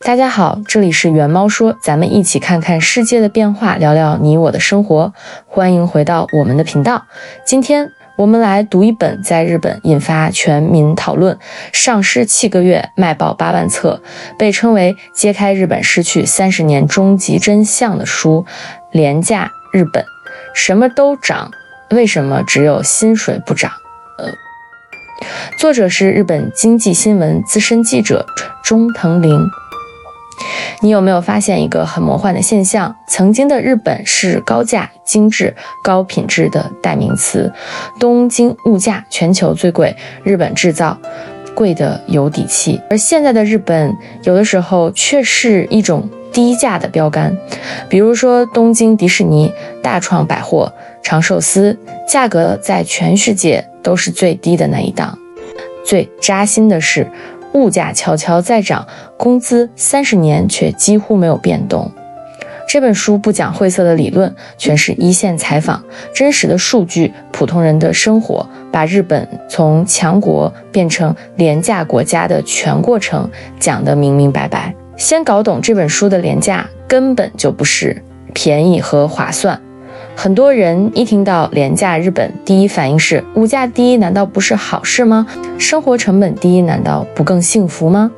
大家好，这里是猿猫说，咱们一起看看世界的变化，聊聊你我的生活。欢迎回到我们的频道。今天我们来读一本在日本引发全民讨论，上市7个月卖爆8万册，被称为揭开日本失去30年终极真相的书《廉价日本》。什么都涨，为什么只有薪水不涨？作者是日本经济新闻资深记者中藤绫。你有没有发现一个很魔幻的现象？曾经的日本是高价、精致、高品质的代名词。东京物价全球最贵，日本制造，贵的有底气。而现在的日本，有的时候却是一种低价的标杆。比如说东京迪士尼、大创百货、长寿司，价格在全世界都是最低的那一档。最扎心的是，物价悄悄在涨，工资30年却几乎没有变动。这本书不讲晦涩的理论，全是一线采访，真实的数据，普通人的生活，把日本从强国变成廉价国家的全过程讲得明明白白。先搞懂这本书的廉价根本就不是便宜和划算。很多人一听到廉价日本，第一反应是物价低难道不是好事吗？生活成本低难道不更幸福吗？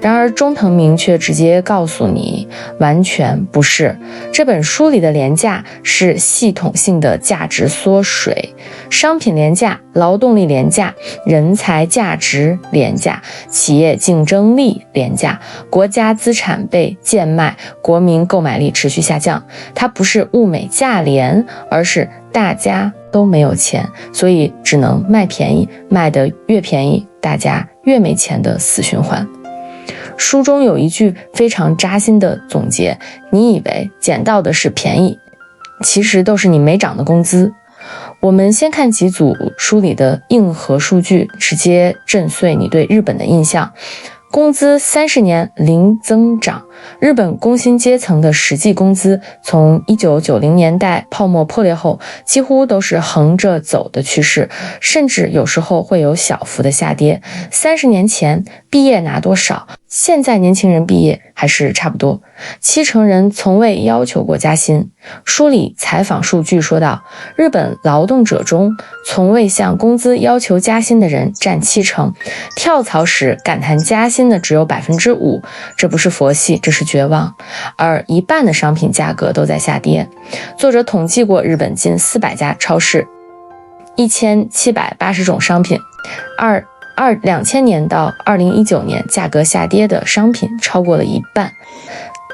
然而中藤绫却直接告诉你，完全不是。这本书里的廉价是系统性的价值缩水，商品廉价，劳动力廉价，人才价值廉价，企业竞争力廉价，国家资产被贱卖，国民购买力持续下降。它不是物美价廉，而是大家都没有钱，所以只能卖便宜，卖得越便宜，大家越没钱的死循环。书中有一句非常扎心的总结，你以为捡到的是便宜，其实都是你没涨的工资。我们先看几组书里的硬核数据，直接震碎你对日本的印象。工资30年零增长，日本工薪阶层的实际工资从1990年代泡沫破裂后，几乎都是横着走的趋势，甚至有时候会有小幅的下跌。30年前毕业拿多少，现在年轻人毕业还是差不多。70%人从未要求过加薪。书里采访数据说到，日本劳动者中从未向工资要求加薪的人占70%，跳槽时感叹加薪的只有 5%， 这不是佛系，这是绝望。而一半的商品价格都在下跌。作者统计过日本近400家超市，1780种商品，2000年到2019年价格下跌的商品超过了一半。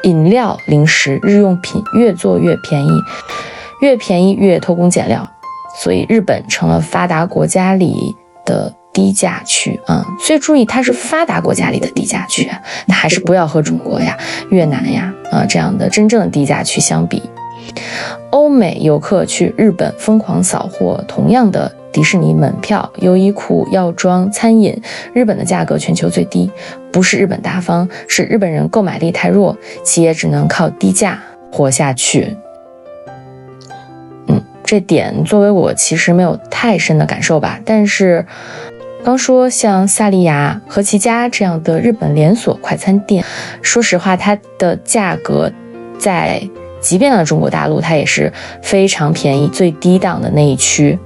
饮料、零食、日用品越做越便宜，越便宜越偷工减料，所以日本成了发达国家里的低价区所以注意，它是发达国家里的低价区，那还是不要和中国呀、越南呀这样的真正的低价区相比。欧美游客去日本疯狂扫货，同样的迪士尼门票、优衣库、药妆、餐饮，日本的价格全球最低。不是日本大方，是日本人购买力太弱，企业只能靠低价活下去。这点作为我其实没有太深的感受吧，但是刚说像萨莉亚、和其家这样的日本连锁快餐店，说实话它的价格即便到中国大陆，它也是非常便宜，最低档的那一区。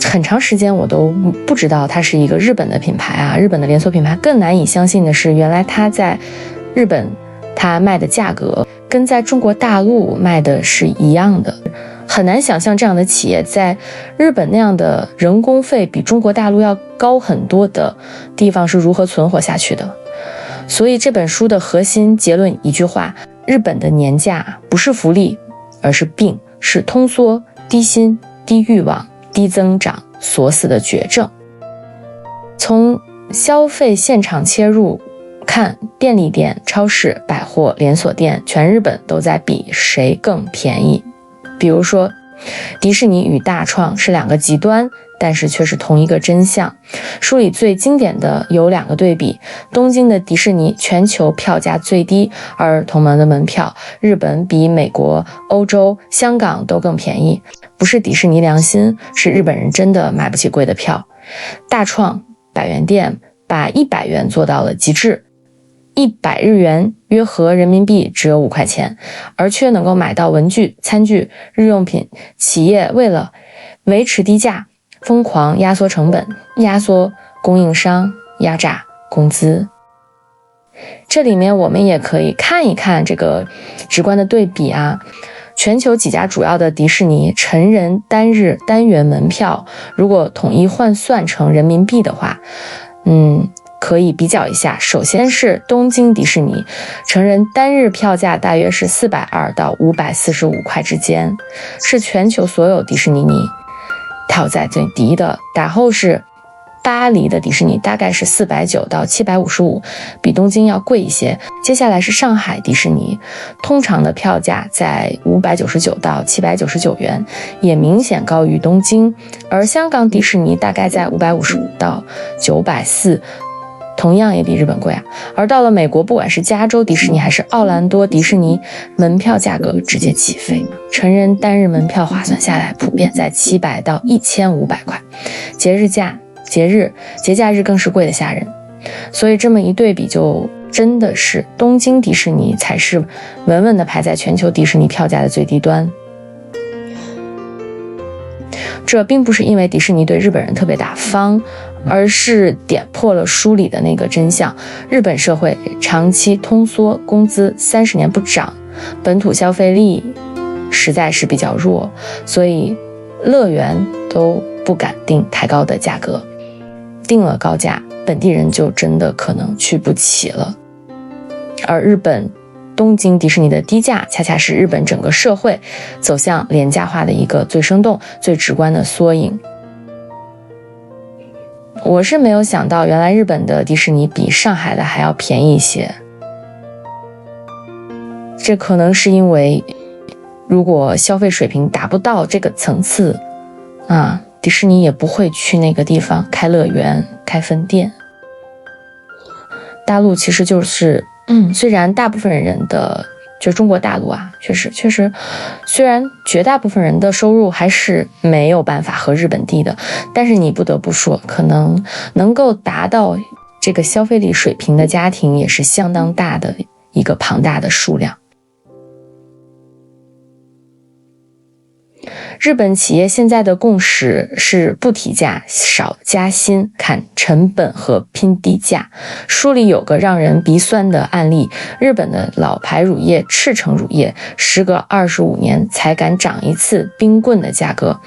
很长时间我都不知道它是一个日本的品牌日本的连锁品牌。更难以相信的是，原来它在日本它卖的价格跟在中国大陆卖的是一样的。很难想象这样的企业在日本那样的人工费比中国大陆要高很多的地方是如何存活下去的。所以这本书的核心结论一句话，日本的年价不是福利，而是病，是通缩、低薪、低欲望、低增长锁死的绝症。从消费现场切入看，便利店、超市、百货、连锁店，全日本都在比谁更便宜。比如说迪士尼与大创是2个极端，但是却是同一个真相。书里最经典的有2个对比，东京的迪士尼全球票价最低，而同门的门票日本比美国、欧洲、香港都更便宜。不是迪士尼良心，是日本人真的买不起贵的票。大创100元店把100元做到了极致， 100日元约合人民币只有5块钱，而却能够买到文具、餐具、日用品。企业为了维持低价，疯狂压缩成本，压缩供应商，压榨工资。这里面我们也可以看一看这个直观的对比啊。全球几家主要的迪士尼成人单日单元门票，如果统一换算成人民币的话，可以比较一下。首先是东京迪士尼，成人单日票价大约是420到545块之间，是全球所有迪士尼票价最低的。打后是巴黎的迪士尼，大概是490到755，比东京要贵一些。接下来是上海迪士尼，通常的票价在599到799元，也明显高于东京。而香港迪士尼大概在555到940，同样也比日本贵啊。而到了美国，不管是加州迪士尼还是奥兰多迪士尼，门票价格直接起飞，成人单日门票划算下来普遍在700到1500块，节假日更是贵得吓人。所以这么一对比，就真的是东京迪士尼才是稳稳的排在全球迪士尼票价的最低端。这并不是因为迪士尼对日本人特别大方，而是点破了书里的那个真相。日本社会长期通缩，工资30年不涨，本土消费力实在是比较弱，所以乐园都不敢定太高的价格，定了高价，本地人就真的可能去不起了。而日本东京迪士尼的低价，恰恰是日本整个社会走向廉价化的一个最生动、最直观的缩影。我是没有想到，原来日本的迪士尼比上海的还要便宜一些。这可能是因为，如果消费水平达不到这个层次啊，迪士尼也不会去那个地方开乐园、开分店。大陆其实就是虽然大部分人的就中国大陆啊，确实，虽然绝大部分人的收入还是没有办法和日本地的，但是你不得不说，可能能够达到这个消费力水平的家庭也是相当大的一个庞大的数量。日本企业现在的共识是不提价、少加薪、砍成本和拼低价。书里有个让人鼻酸的案例，日本的老牌乳业赤城乳业，时隔25年才敢涨一次冰棍的价格。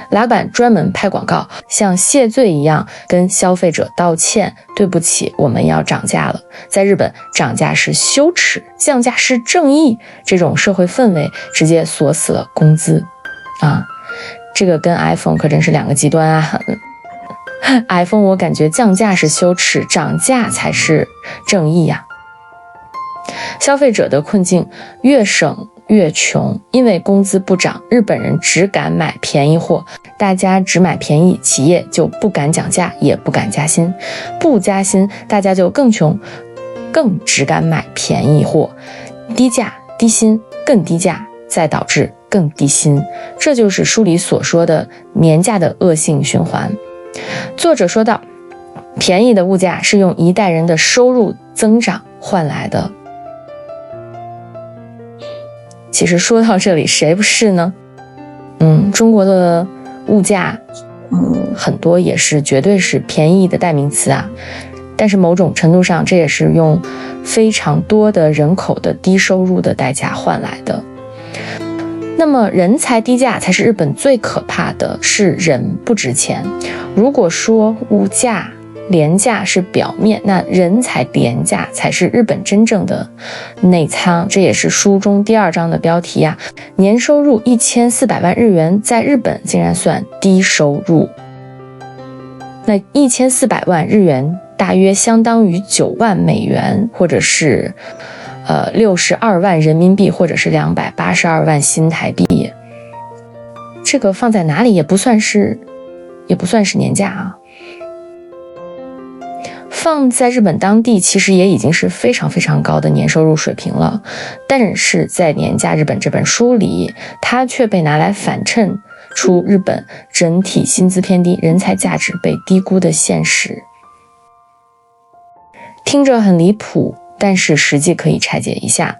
老板专门拍广告，像谢罪一样跟消费者道歉，对不起，我们要涨价了。在日本，涨价是羞耻，降价是正义，这种社会氛围直接锁死了工资啊，这个跟 iPhone 可真是两个极端啊。iPhone 我感觉降价是羞耻，涨价才是正义啊。消费者的困境，越省越穷，因为工资不涨，日本人只敢买便宜货，大家只买便宜，企业就不敢讲价，也不敢加薪，不加薪，大家就更穷，更只敢买便宜货，低价低薪更低价，再导致更低薪，这就是书里所说的廉价的恶性循环。作者说道，便宜的物价是用一代人的收入增长换来的。其实说到这里，谁不是呢？中国的物价，很多也是绝对是便宜的代名词啊。但是某种程度上，这也是用非常多的人口的低收入的代价换来的。那么人才低价才是日本最可怕的，是人不值钱。如果说物价廉价是表面，那人才廉价才是日本真正的内仓。这也是书中第2章的标题啊，年收入1400万日元在日本竟然算低收入。那1400万日元大约相当于9万美元，或者是62万人民币，或者是282万新台币。这个放在哪里也不算是年价啊。放在日本当地其实也已经是非常非常高的年收入水平了，但是在《廉价日本》这本书里，它却被拿来反衬出日本整体薪资偏低、人才价值被低估的现实。听着很离谱，但是实际可以拆解一下。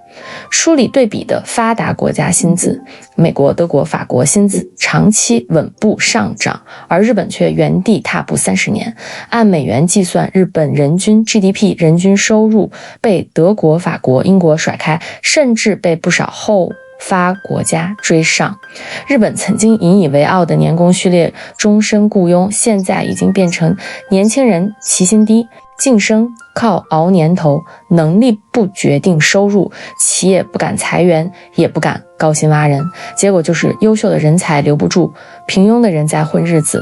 书里对比的发达国家薪资，美国、德国、法国薪资长期稳步上涨，而日本却原地踏步30年。按美元计算，日本人均 GDP 人均收入被德国、法国、英国甩开，甚至被不少后发国家追上。日本曾经引以为傲的年功序列终身雇佣，现在已经变成年轻人起薪低，晋升靠熬年头，能力不决定收入，企业不敢裁员，也不敢高薪挖人，结果就是优秀的人才留不住，平庸的人在混日子。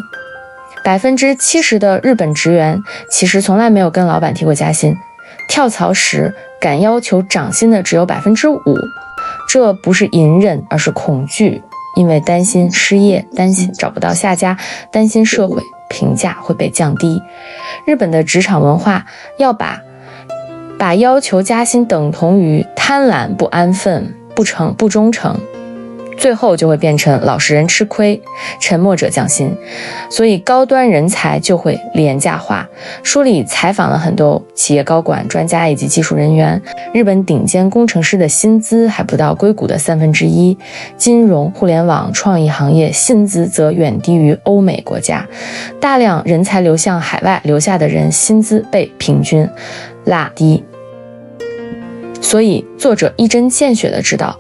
70%的日本职员其实从来没有跟老板提过加薪，跳槽时敢要求涨薪的只有 5%， 这不是隐忍，而是恐惧，因为担心失业，担心找不到下家，担心社会评价会被降低。日本的职场文化要把要求加薪等同于贪婪、不安分、不忠诚，最后就会变成老实人吃亏，沉默者降薪，所以高端人才就会廉价化。书里采访了很多企业高管、专家以及技术人员，日本顶尖工程师的薪资还不到硅谷的1/3，金融、互联网、创意行业薪资则远低于欧美国家。大量人才流向海外，留下的人薪资被平均拉低。所以作者一针见血地知道，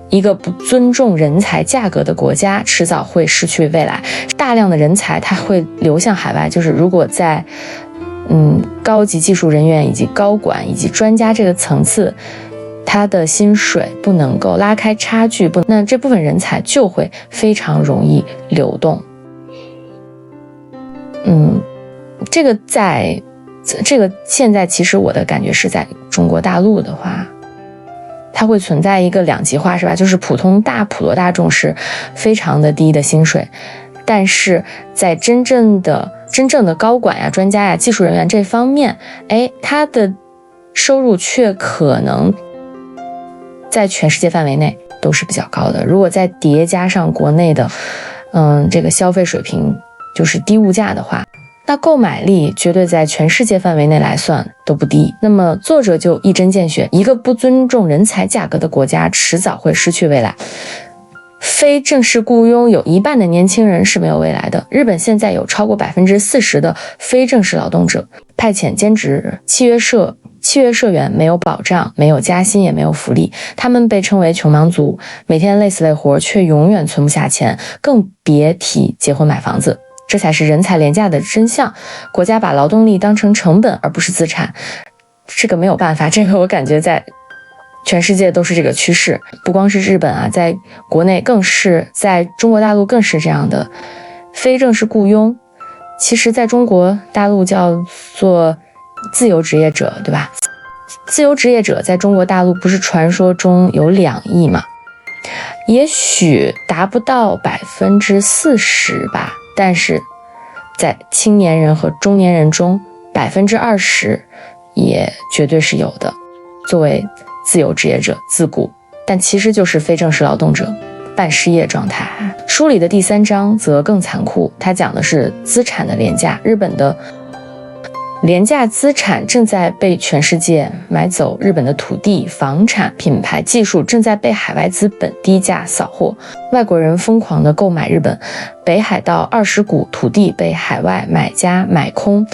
一个不尊重人才价格的国家迟早会失去未来。大量的人才他会流向海外，就是如果在高级技术人员以及高管以及专家这个层次，他的薪水不能够拉开差距，那这部分人才就会非常容易流动。这个现在其实我的感觉是在中国大陆的话，它会存在一个两极化，是吧？就是普罗大众是非常的低的薪水，但是在真正的高管呀、专家呀、技术人员这方面，他的收入却可能在全世界范围内都是比较高的。如果再叠加上国内的这个消费水平就是低物价的话，那购买力绝对在全世界范围内来算都不低。那么作者就一针见血，一个不尊重人才价格的国家迟早会失去未来。非正式雇佣有一半的年轻人是没有未来的。日本现在有超过 40% 的非正式劳动者，派遣兼职、契约社员没有保障，没有加薪，也没有福利，他们被称为穷忙族，每天累死累活，却永远存不下钱，更别提结婚买房子。这才是人才廉价的真相。国家把劳动力当成成本而不是资产，这个没有办法，这个我感觉在全世界都是这个趋势，不光是日本啊，在国内更是，在中国大陆更是这样的。非正式雇佣其实在中国大陆叫做自由职业者，对吧？自由职业者在中国大陆不是传说中有2亿吗？也许达不到 40% 吧，但是在青年人和中年人中 20% 也绝对是有的。作为自由职业者自雇，但其实就是非正式劳动者，半失业状态。书里的第3章则更残酷，它讲的是资产的廉价。日本的廉价资产正在被全世界买走，日本的土地、房产、品牌、技术正在被海外资本低价扫货，外国人疯狂地购买日本北海道20股土地被海外买家买空，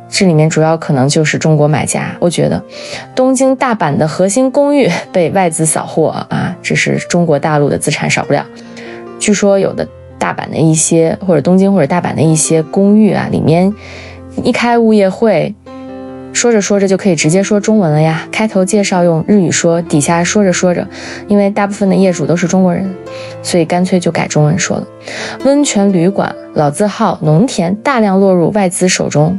这里面主要可能就是中国买家。我觉得东京、大阪的核心公寓被外资扫货啊，这是中国大陆的资产少不了。据说有的大阪的一些或者东京或者大阪的一些公寓啊，里面一开物业会，说着说着就可以直接说中文了呀。开头介绍用日语说，底下说着说着，因为大部分的业主都是中国人，所以干脆就改中文说了。温泉旅馆、老字号、农田大量落入外资手中。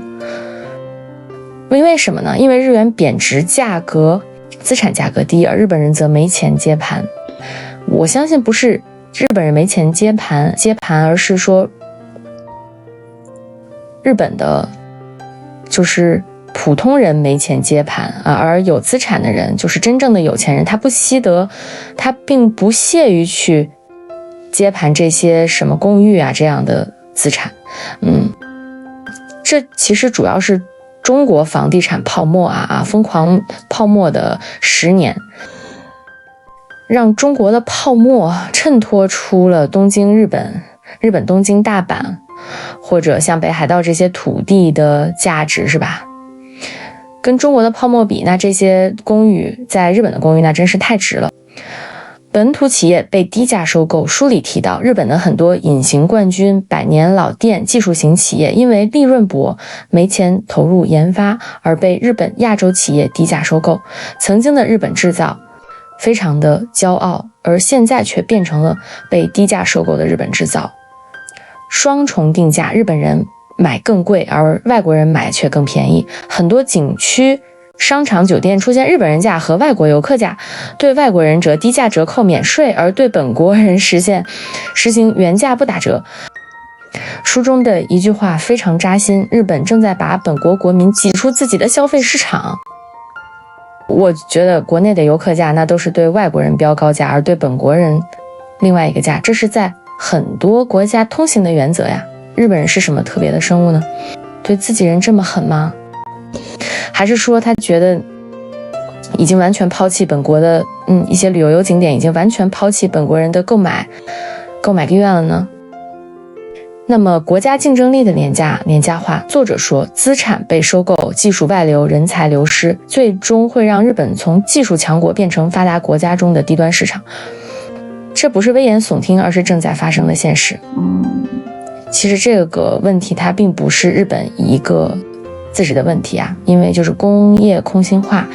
因为什么呢？因为日元贬值，资产价格低，而日本人则没钱接盘。我相信不是日本人没钱接盘，而是说日本的就是普通人没钱接盘啊，而有资产的人，就是真正的有钱人，他并不屑于去接盘这些什么公寓啊这样的资产。这其实主要是中国房地产泡沫疯狂泡沫的10年，让中国的泡沫衬托出了东京日本东京大阪或者像北海道这些土地的价值，是吧？跟中国的泡沫比，那这些公寓在日本的公寓那真是太值了。本土企业被低价收购，书里提到日本的很多隐形冠军、百年老店、技术型企业因为利润薄、没钱投入研发而被日本亚洲企业低价收购。曾经的日本制造非常的骄傲，而现在却变成了被低价收购的日本制造。双重定价，日本人买更贵，而外国人买却更便宜。很多景区、商场、酒店出现日本人价和外国游客价，对外国人折低价折扣免税，而对本国人实行原价不打折。书中的一句话非常扎心，日本正在把本国国民挤出自己的消费市场。我觉得国内的游客价那都是对外国人标高价，而对本国人另外一个价，这是在很多国家通行的原则呀。日本人是什么特别的生物呢？对自己人这么狠吗？还是说他觉得已经完全抛弃本国的一些旅游景点，已经完全抛弃本国人的购买意愿了呢？那么国家竞争力的廉价化，作者说资产被收购，技术外流，人才流失，最终会让日本从技术强国变成发达国家中的低端市场。这不是危言耸听，而是正在发生的现实。其实这个问题它并不是日本一个自己的问题啊，因为就是工业空心化，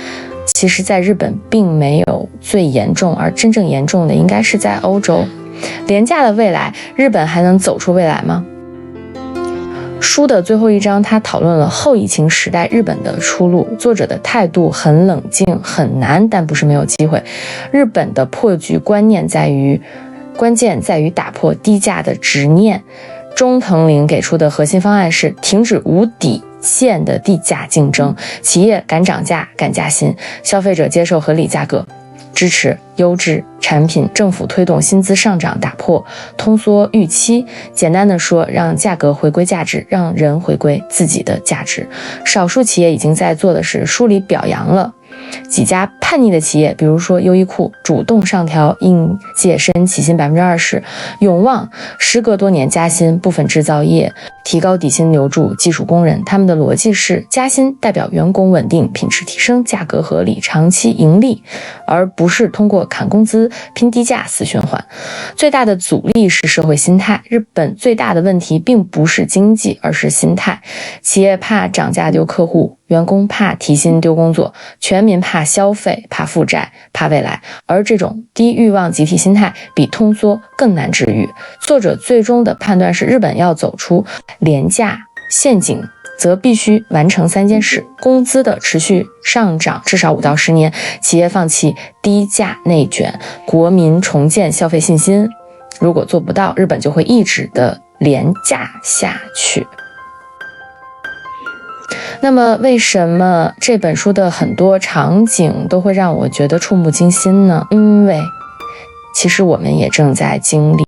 其实在日本并没有最严重，而真正严重的应该是在欧洲。廉价的未来，日本还能走出未来吗？书的最后一章，他讨论了后疫情时代日本的出路。作者的态度很冷静，很难，但不是没有机会。日本的破局关键在于打破低价的执念。中藤绫给出的核心方案是停止无底线的低价竞争，企业敢涨价、敢加薪，消费者接受合理价格，支持优质产品，政府推动薪资上涨，打破通缩预期。简单的说，让价格回归价值，让人回归自己的价值。少数企业已经在做的是，书里表扬了几家叛逆的企业，比如说优衣库主动上调应届生起薪 20%， 永旺时隔多年加薪部分制造业，提高底薪留住技术工人。他们的逻辑是加薪代表员工稳定、品质提升、价格合理、长期盈利，而不是通过砍工资、拼低价死循环。最大的阻力是社会心态，日本最大的问题并不是经济，而是心态。企业怕涨价丢客户，员工怕提薪丢工作，全民怕消费、怕负债、怕未来，而这种低欲望集体心态比通缩更难治愈。作者最终的判断是，日本要走出廉价陷阱，则必须完成3件事：工资的持续上涨至少5到10年，企业放弃低价内卷，国民重建消费信心。如果做不到，日本就会一直的廉价下去。那么为什么这本书的很多场景都会让我觉得触目惊心呢？因为其实我们也正在经历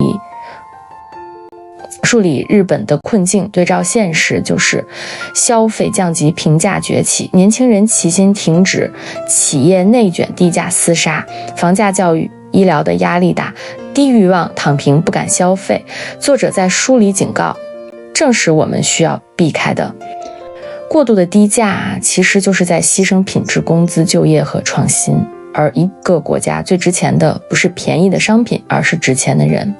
梳理日本的困境，对照现实，就是消费降级、平价崛起，年轻人起薪停止，企业内卷、低价厮杀，房价、教育、医疗的压力大，低欲望、躺平、不敢消费。作者在书里警告，正是我们需要避开的。过度的低价其实就是在牺牲品质、工资、就业和创新。而一个国家最值钱的不是便宜的商品，而是值钱的人。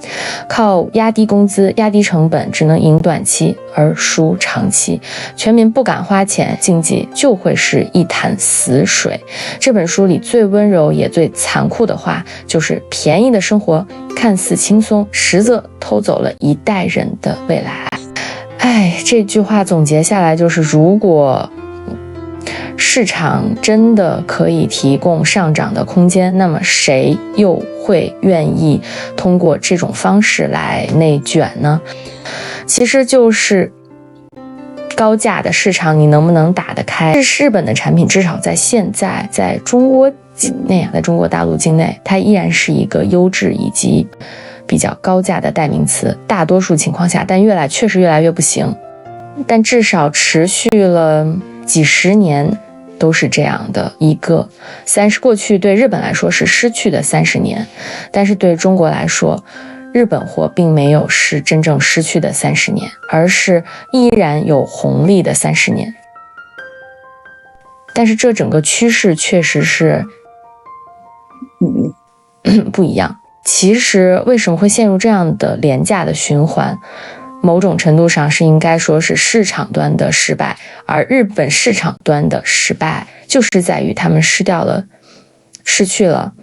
靠压低工资、压低成本，只能赢短期而输长期。全民不敢花钱，经济就会是一潭死水。这本书里最温柔也最残酷的话，就是便宜的生活看似轻松，实则偷走了一代人的未来。这句话总结下来就是，如果市场真的可以提供上涨的空间，那么谁又会愿意通过这种方式来内卷呢？其实就是高价的市场你能不能打得开。日本的产品至少在现在在中国境内，在中国大陆境内，它依然是一个优质以及比较高价的代名词，大多数情况下，但确实越来越不行。但至少持续了几十年都是这样的一个过去对日本来说是失去的30年，但是对中国来说，日本货并没有是真正失去的30年，而是依然有红利的30年。但是这整个趋势确实是不一样。其实为什么会陷入这样的廉价的循环，某种程度上是应该说是市场端的失败，而日本市场端的失败就是在于他们失去了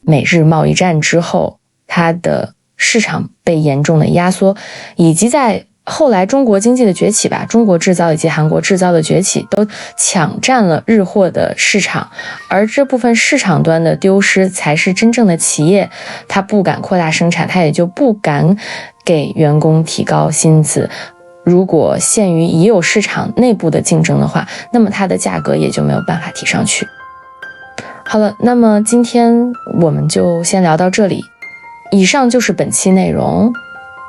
美日贸易战之后它的市场被严重的压缩，以及在后来中国经济的崛起吧，中国制造以及韩国制造的崛起都抢占了日货的市场，而这部分市场端的丢失才是真正的企业它不敢扩大生产，它也就不敢给员工提高薪资。如果限于已有市场内部的竞争的话，那么它的价格也就没有办法提上去。好了，那么今天我们就先聊到这里。以上就是本期内容。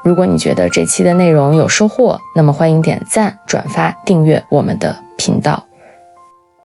如果你觉得这期的内容有收获，那么欢迎点赞、转发、订阅我们的频道。